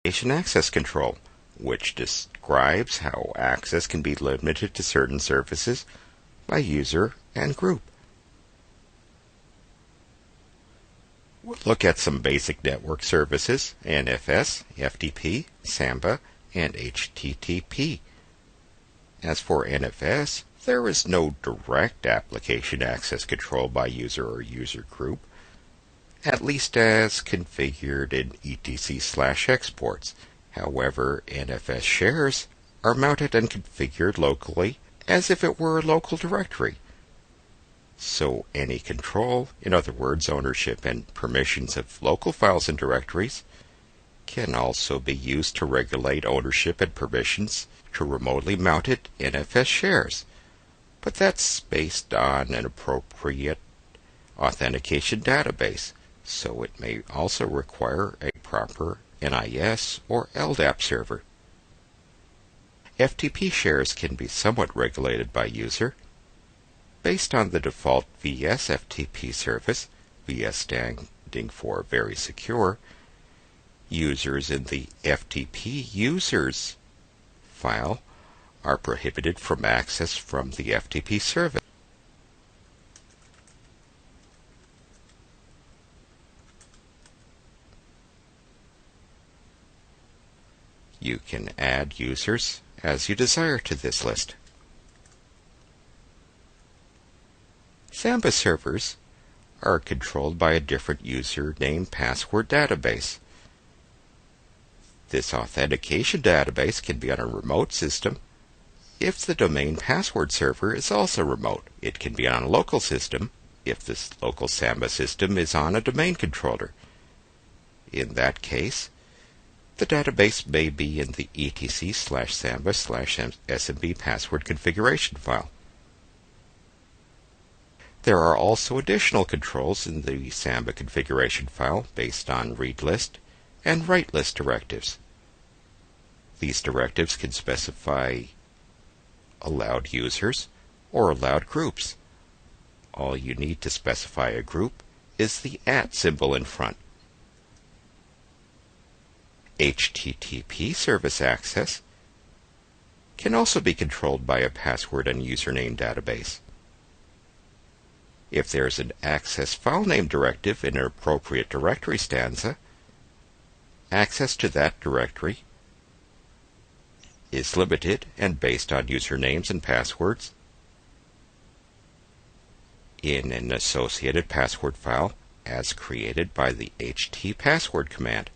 Application Access Control, which describes how access can be limited to certain services by user and group. We'll look at some basic network services: NFS, FTP, Samba, and HTTP. As for NFS, there is no direct application access control by user or user group, at least as configured in etc/exports. However, NFS shares are mounted and configured locally as if it were a local directory. So any control, in other words, ownership and permissions of local files and directories, can also be used to regulate ownership and permissions to remotely mounted NFS shares. But that's based on an appropriate authentication database, so it may also require a proper NIS or LDAP server. FTP shares can be somewhat regulated by user. Based on the default VS FTP service, VS standing for Very Secure, users in the FTP users file are prohibited from access from the FTP service. You can add users as you desire to this list. Samba servers are controlled by a different username password database. This authentication database can be on a remote system if the domain password server is also remote. It can be on a local system if this local Samba system is on a domain controller. In that case, the database may be in the etc/samba/smb password configuration file. There are also additional controls in the Samba configuration file based on read list and write list directives. These directives can specify allowed users or allowed groups. All you need to specify a group is the @ symbol in front. HTTP service access can also be controlled by a password and username database. If there is an access file name directive in an appropriate directory stanza, access to that directory is limited and based on usernames and passwords in an associated password file as created by the htpassword command.